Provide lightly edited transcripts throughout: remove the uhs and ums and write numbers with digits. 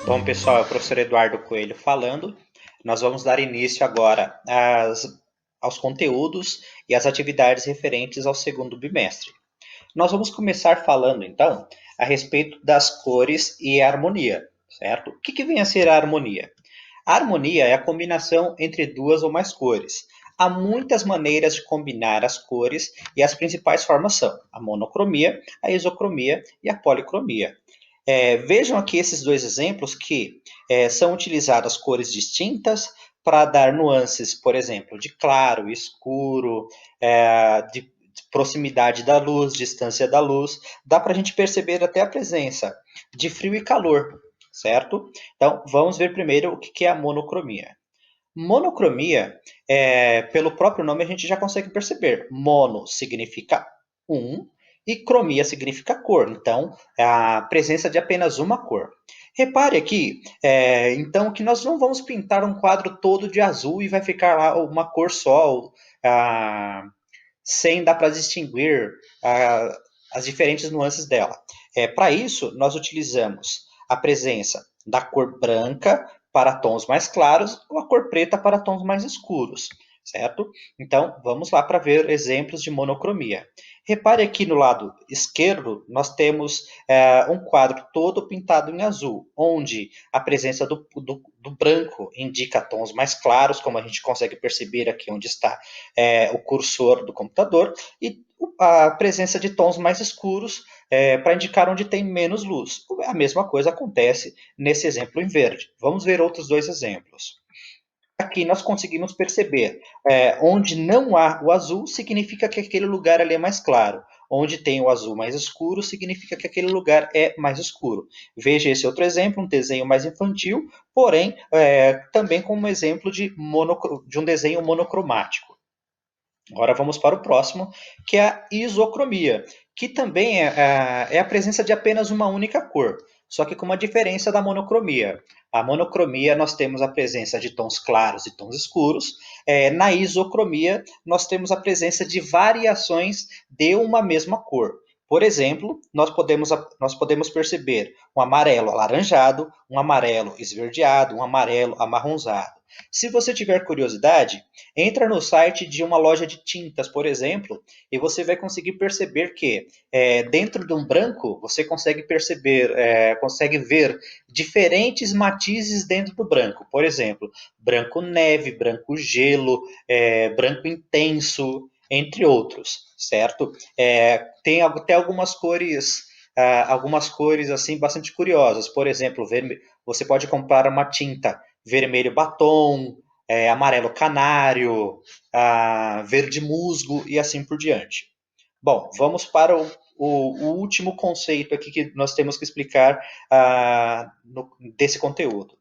Bom, pessoal, é o professor Eduardo Coelho falando. Nós vamos dar início agora aos conteúdos e às atividades referentes ao segundo bimestre. Nós vamos começar falando, então, a respeito das cores e a harmonia, certo? O que vem a ser a harmonia? A harmonia é a combinação entre duas ou mais cores. Há muitas maneiras de combinar as cores e as principais formas são a monocromia, a isocromia e a policromia. Vejam aqui esses dois exemplos que são utilizadas cores distintas para dar nuances, por exemplo, de claro, escuro, de proximidade da luz, distância da luz. Dá para a gente perceber até a presença de frio e calor, certo? Então, vamos ver primeiro o que é a monocromia. Monocromia, pelo próprio nome a gente já consegue perceber. Mono significa um e cromia significa cor. Então, é a presença de apenas uma cor. Repare aqui, então, que nós não vamos pintar um quadro todo de azul e vai ficar lá uma cor só, sem dar para distinguir as diferentes nuances dela. Para isso, nós utilizamos a presença da cor branca para tons mais claros ou a cor preta para tons mais escuros, certo? Então, vamos lá para ver exemplos de monocromia. Repare aqui no lado esquerdo, nós temos um quadro todo pintado em azul, onde a presença do branco indica tons mais claros, como a gente consegue perceber aqui onde está o cursor do computador, e a presença de tons mais escuros para indicar onde tem menos luz. A mesma coisa acontece nesse exemplo em verde. Vamos ver outros dois exemplos. Aqui nós conseguimos perceber onde não há o azul, significa que aquele lugar ali é mais claro. Onde tem o azul mais escuro, significa que aquele lugar é mais escuro. Veja esse outro exemplo, um desenho mais infantil, porém também como um exemplo de um desenho monocromático. Agora vamos para o próximo, que é a isocromia, que também é a presença de apenas uma única cor, só que com uma diferença da monocromia. A monocromia nós temos a presença de tons claros e tons escuros. Na isocromia nós temos a presença de variações de uma mesma cor. Por exemplo, nós podemos perceber um amarelo alaranjado, um amarelo esverdeado, um amarelo amarronzado. Se você tiver curiosidade, entra no site de uma loja de tintas, por exemplo, e você vai conseguir perceber que dentro de um branco você consegue perceber, consegue ver diferentes matizes dentro do branco. Por exemplo, branco neve, branco gelo, branco intenso, entre outros, certo? Tem até algumas cores assim bastante curiosas. Por exemplo, você pode comprar uma tinta vermelho batom, amarelo canário, verde musgo e assim por diante. Bom, vamos para o último conceito aqui que nós temos que explicar desse conteúdo.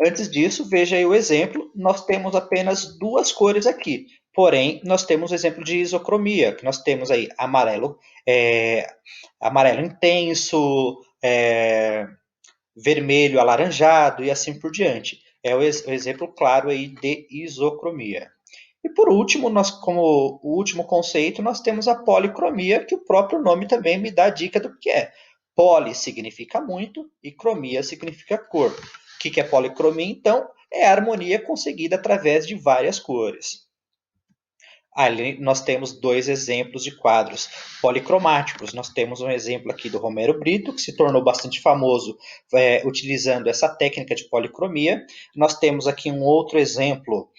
Antes disso, veja aí o exemplo. Nós temos apenas duas cores aqui. Porém, nós temos o exemplo de isocromia, que nós temos aí amarelo intenso, vermelho alaranjado e assim por diante. É o exemplo claro aí de isocromia. E por último, como o último conceito, nós temos a policromia, que o próprio nome também me dá a dica do que é. Poli significa muito e cromia significa cor. O que é policromia, então? É a harmonia conseguida através de várias cores. Ali nós temos dois exemplos de quadros policromáticos. Nós temos um exemplo aqui do Romero Brito, que se tornou bastante famoso utilizando essa técnica de policromia. Nós temos aqui um outro exemplo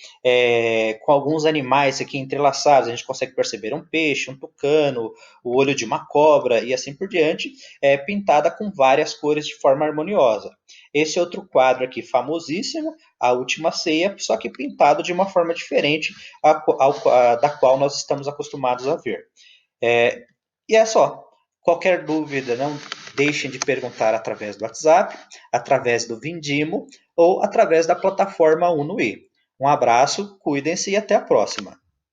com alguns animais aqui entrelaçados. A gente consegue perceber um peixe, um tucano, o olho de uma cobra e assim por diante, pintada com várias cores de forma harmoniosa. Esse outro quadro aqui, famosíssimo, A Última Ceia, só que pintado de uma forma diferente da qual nós estamos acostumados a ver. E é só. Qualquer dúvida, não deixem de perguntar através do WhatsApp, através do Vindimo ou através da plataforma Uno. Um abraço, cuidem-se e até a próxima.